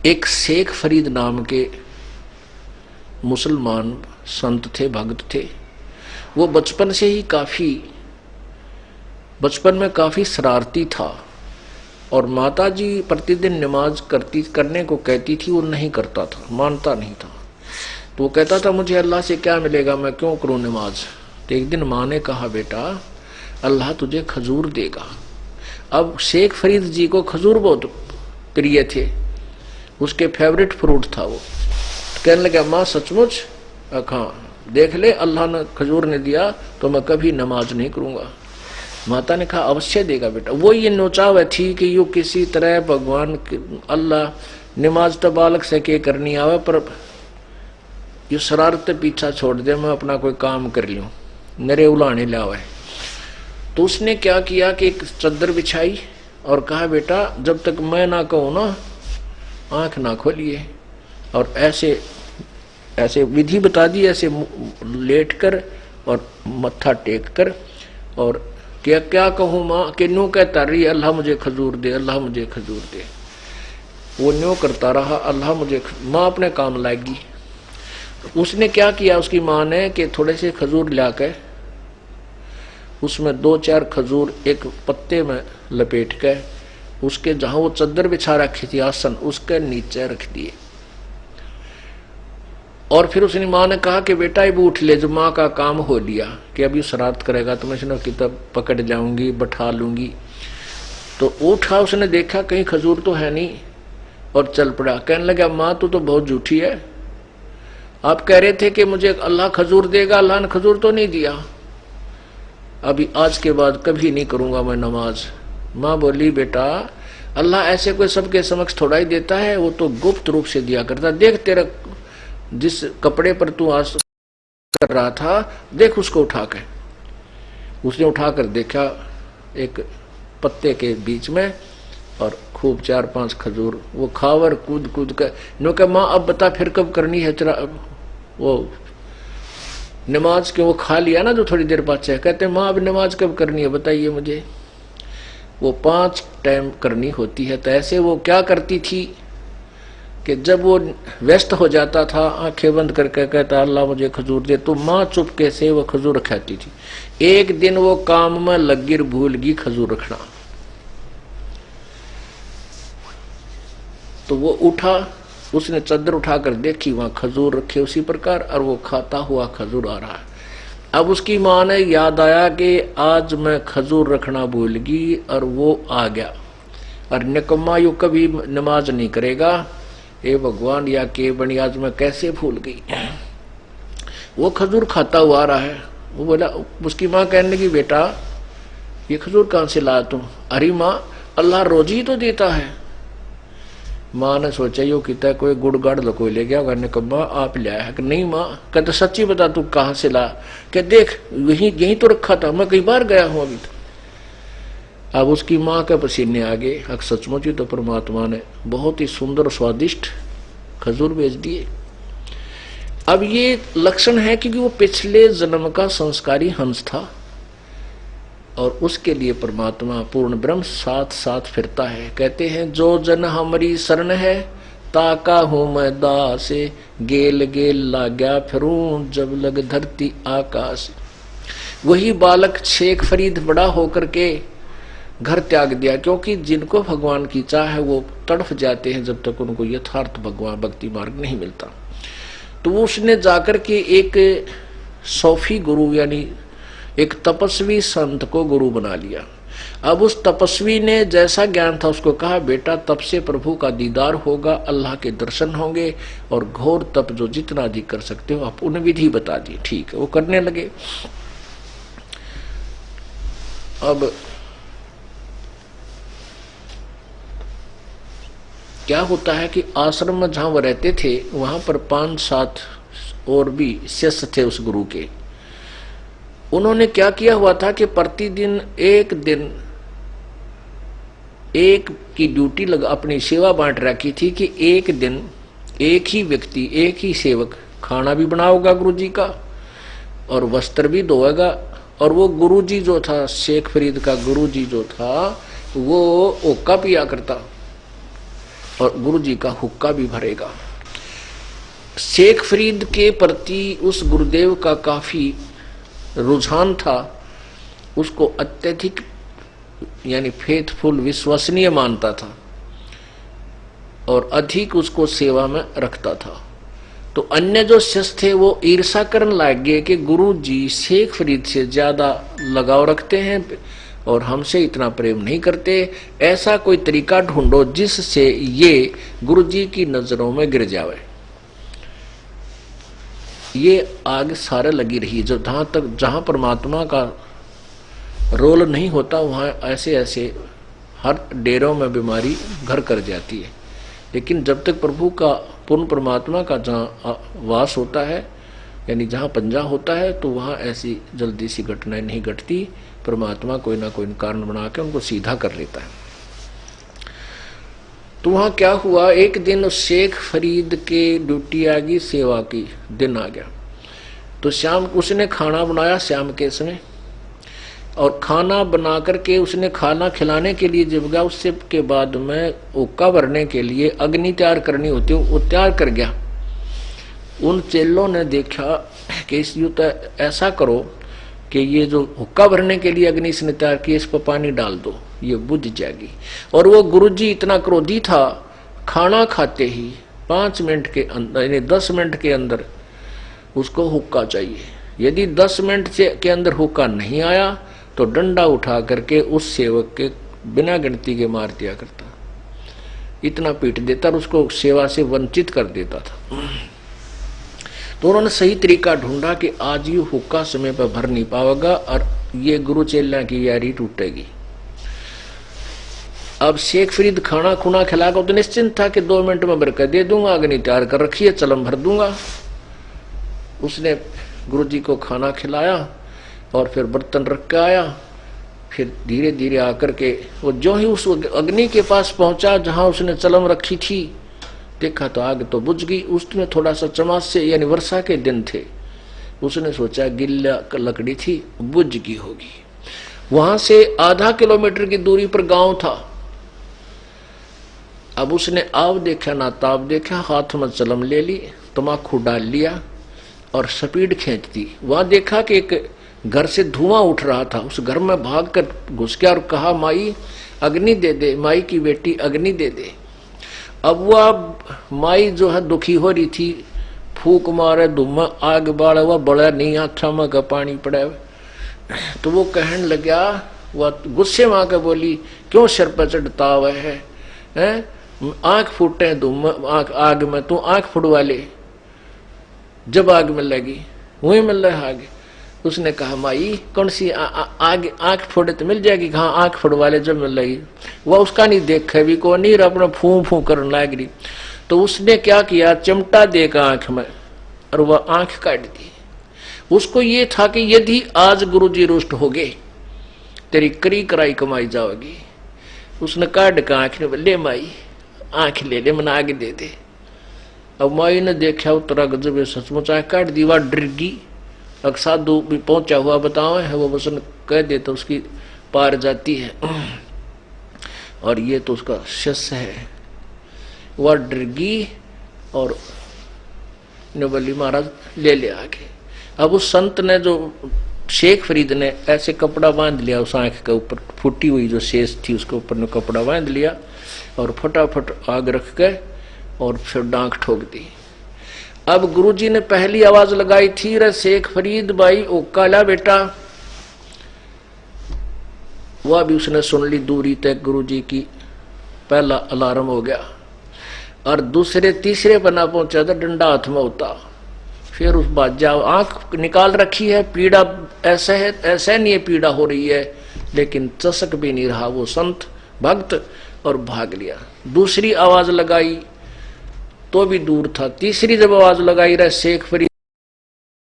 एक शेख फरीद नाम के मुसलमान संत थे, भक्त थे। वो बचपन में काफी शरारती था और माताजी प्रतिदिन नमाज करने को कहती थी, वो नहीं करता था, मानता नहीं था। तो वो कहता था मुझे अल्लाह से क्या मिलेगा, मैं क्यों करूं नमाज। तो एक दिन माँ ने कहा बेटा अल्लाह तुझे खजूर देगा। अब शेख फरीद जी को खजूर बहुत प्रिय थे, उसके फेवरेट फ्रूट था वो। तो कहने लगा माँ सचमुच? हाँ देख ले, अल्लाह ने खजूर ने दिया तो मैं कभी नमाज नहीं करूंगा। माता ने कहा अवश्य देगा बेटा। वो ये नोचाव थी कि यू किसी तरह भगवान अल्लाह नमाज तो बालक से के करनी आवे, पर यू शरारत पीछा छोड़ दे, मैं अपना कोई काम कर लूं, नरे उलाने लावे। तो उसने क्या किया कि एक चद्दर बिछाई और कहा बेटा जब तक मैं ना कहूं ना आंख ना खोलिए। और ऐसे ऐसे विधि बता दी, ऐसे लेट कर और मत्था टेक कर, और क्या क्या कहूँ माँ कि न्यू कहता रही अल्लाह मुझे खजूर दे, अल्लाह मुझे खजूर दे। वो न्यू करता रहा, अल्लाह मुझे। माँ अपने काम लाएगी। उसने क्या किया उसकी माँ ने कि थोड़े से खजूर लाकर उसमें 2-4 खजूर एक पत्ते में लपेट के उसके जहां वो चद्दर बिछा रखी थी आसन, उसके नीचे रख दिए। और फिर उसने माँ ने कहा कि बेटा अब उठ ले, जो माँ का काम हो लिया कि अभी शरारत करेगा तो मैं इसने किताब पकड़ जाऊंगी, बैठा लूंगी। तो उठा, उसने देखा कहीं खजूर तो है नहीं और चल पड़ा। कहने लगा माँ तू तो बहुत झूठी है, आप कह रहे थे कि मुझे अल्लाह खजूर देगा, अल्लाह ने खजूर तो नहीं दिया। अभी आज के बाद कभी नहीं करूंगा मैं नमाज। माँ बोली बेटा अल्लाह ऐसे कोई सबके समक्ष थोड़ा ही देता है, वो तो गुप्त रूप से दिया करता। देख तेरा जिस कपड़े पर तू आज कर रहा था, देख उसको उठा के। उसने उठाकर देखा एक पत्ते के बीच में और खूब 4-5 खजूर। वो खावर कूद कूद कर नो कहा माँ अब बता फिर कब करनी है तेरा वो नमाज के। वो खा लिया ना जो थोड़ी देर बाद से, कहते माँ अब नमाज कब करनी है बताइए मुझे। वो 5 टाइम करनी होती है। तो ऐसे वो क्या करती थी कि जब वो व्यस्त हो जाता था आंखें बंद करके कहता अल्लाह मुझे खजूर दे, तो माँ चुपके से वो खजूर खाती थी। एक दिन वो काम में लगी भूल गई खजूर रखना। तो वो उठा, उसने चद्दर उठाकर देखी वहां खजूर रखे उसी प्रकार, और वो खाता हुआ खजूर आ रहा है। अब उसकी माँ ने याद आया कि आज मैं खजूर रखना भूल गई और वो आ गया। और निकम्मा यू कभी नमाज नहीं करेगा, ए भगवान या के बनी आज मैं कैसे भूल गई। वो खजूर खाता हुआ आ रहा है। वो बोला, उसकी माँ कहने लगी बेटा ये खजूर कहां से लाया तुम? अरे माँ अल्लाह रोजी तो देता है। माँ ने सोचा यो कहता है कोई गुड़ गाड़ कोई ले गया होगा। निकम्मा आप ले आया? नहीं माँ। कहते सच्ची बता तू कहां से ला? क्या देख यही तो रखा था, मैं कई बार गया हूं अभी तक। अब उसकी माँ के पसीने आ गए। सचमुच ही तो परमात्मा ने बहुत ही सुंदर स्वादिष्ट खजूर भेज दिए। अब ये लक्षण है क्योंकि वो पिछले जन्म का संस्कारी हंस था और उसके लिए परमात्मा पूर्ण ब्रह्म साथ साथ फिरता है। कहते हैं जो जन हमारी शरण है ताका हूं मैं दासे, गेल गेल लाग्या फिरूं जब लग धरती आकाश। वही बालक शेख फरीद बड़ा होकर के घर त्याग दिया, क्योंकि जिनको भगवान की चाह है वो तड़फ जाते हैं जब तक उनको यथार्थ भगवान भक्ति मार्ग नहीं मिलता। तो उसने जाकर के एक सूफी गुरु यानी एक तपस्वी संत को गुरु बना लिया। अब उस तपस्वी ने जैसा ज्ञान था उसको कहा बेटा तप से प्रभु का दीदार होगा, अल्लाह के दर्शन होंगे और घोर तप जो जितना अधिक कर सकते हो आप उन्हें विधि बता दी। ठीक है, वो करने लगे। अब क्या होता है कि आश्रम में जहां वो रहते थे वहां पर 5-7 और भी शिष्य थे उस गुरु के। उन्होंने क्या किया हुआ था कि प्रतिदिन एक दिन एक की ड्यूटी अपनी सेवा बांट रखी थी कि एक दिन एक ही व्यक्ति एक ही सेवक खाना भी बनाओगा गुरुजी का और वस्त्र भी धोएगा। और वो गुरुजी जो था शेख फरीद का गुरुजी जो था वो ओक्का पिया करता और गुरुजी का हुक्का भी भरेगा। शेख फरीद के प्रति उस गुरुदेव का काफी रुझान था, उसको अत्यधिक यानी फेथफुल विश्वसनीय मानता था और अधिक उसको सेवा में रखता था। तो अन्य जो शिष्य थे वो ईर्षा करने लग गए कि गुरु जी शेख फरीद से ज्यादा लगाव रखते हैं और हमसे इतना प्रेम नहीं करते, ऐसा कोई तरीका ढूंढो जिससे ये गुरु जी की नजरों में गिर जावे। ये आग सारे लगी रही। जो जहां परमात्मा का रोल नहीं होता वहां ऐसे ऐसे हर डेरों में बीमारी घर कर जाती है। लेकिन जब तक प्रभु का पूर्ण परमात्मा का जहाँ वास होता है यानी जहाँ पंजा होता है तो वहाँ ऐसी जल्दी सी घटनाएं नहीं घटती। परमात्मा कोई ना कोई कारण बना के उनको सीधा कर लेता है। तो वहाँ क्या हुआ, एक दिन शेख फरीद के ड्यूटी आ गई, सेवा की दिन आ गया। तो शाम उसने खाना बनाया शाम के समय, और खाना बना करके उसने खाना खिलाने के लिए जब गया उससे के बाद में हुक्का भरने के लिए अग्नि तैयार करनी होती है, वो तैयार कर गया। उन चेलों ने देखा कि इस युद्ध ऐसा करो कि ये जो हुक्का भरने के लिए अग्नि इसने तैयार की इस पर पानी डाल दो, ये बुझ जाएगी। और वो गुरुजी इतना क्रोधी था, खाना खाते ही 5 मिनट के अंदर यानी 10 मिनट के अंदर उसको हुक्का चाहिए। यदि 10 मिनट के अंदर हुक्का नहीं आया तो डंडा उठा करके उस सेवक के बिना गिनती के मार दिया करता, इतना पीट देता और उसको सेवा से वंचित कर देता था। तो उन्होंने सही तरीका ढूंढा कि आज ये हुक्का समय पर भर नहीं पाएगा और ये गुरु चेला की यारी टूटेगी। अब शेख फरीद खाना खुना खिलाकर तो निश्चिंत था कि 2 मिनट में भर कर दे दूंगा, अग्नि तैयार कर रखी है, चलम भर दूंगा। उसने गुरुजी को खाना खिलाया और फिर बर्तन रख के आया। फिर धीरे धीरे आकर के वो जो ही उस अग्नि के पास पहुंचा जहां उसने चलम रखी थी, देखा तो आग तो बुझ गई। उसमें थोड़ा सा चमास से यानी वर्षा के दिन थे, उसने सोचा गिल्ला लकड़ी थी बुझ गई होगी। वहां से आधा किलोमीटर की दूरी पर गांव था। अब उसने आव देखा ना ताब देखा, हाथ में चलम ले ली, तमाकू डाल लिया और स्पीड खींच दी। वहां देखा कि एक घर से धुआं उठ रहा था। उस घर में भाग कर घुस गया और कहा माई अग्नि दे दे, माई की बेटी अग्नि दे दे। अब वह माई जो है दुखी हो रही थी, फूक मारे धुआं आग बाढ़ हुआ बड़ा नहीं आथा में का पानी पड़ा। तो वो कहने लगा, वह गुस्से में आकर बोली क्यों सिर पर चढ़ता हुआ है, आंख फूटे धुआं आग में, तू आंख फुड़वा ले, जब आग में लगी वही मिल रहा आग। उसने कहा माई कौन सी आग आंख फोड़े तो मिल जाएगी, कहाँ आंख फोड़वा ले जब मिल रही। वह उसका नहीं देखे भी को नहीं, अपना फू फू करने लग रही। तो उसने क्या किया, चिमटा देकर आंख में और वह आंख काट दी। उसको ये था कि यदि आज गुरुजी रुष्ट हो गए तेरी करी कराई कमाई जाओगी। उसने काट का आंख ने ले माई आंख ले ले, मना आगे दे दे। अब माई ने देखा उतरा गजब सचमुच आंख काट दी। वह डर गई। अगर साधु भी पहुंचा हुआ बताओ है, वो वसन कह दे तो उसकी पार जाती है, और ये तो उसका शिष्य है। वह डर गई और ने बोली महाराज ले ले आगे। अब उस संत ने जो शेख फरीद ने ऐसे कपड़ा बांध लिया उस आंख के ऊपर, फूटी हुई जो शेष थी उसके ऊपर ने कपड़ा बांध लिया और फटाफट आग रख के और फिर डांक ठोक दी। अब गुरुजी ने पहली आवाज लगाई थी, रे शेख फरीद भाई ओ काला बेटा। वह भी उसने सुन ली दूरी तक गुरुजी की। पहला अलार्म हो गया और दूसरे तीसरे पर ना पहुंचा तो डंडा हाथ में होता। फिर उस बाजा आंख निकाल रखी है, पीड़ा ऐसा है ऐसा नहीं है पीड़ा हो रही है, लेकिन चसक भी नहीं रहा वो संत भक्त और भाग लिया। दूसरी आवाज लगाई तो भी दूर था। तीसरी जब आवाज लगाई रहे शेख फरीद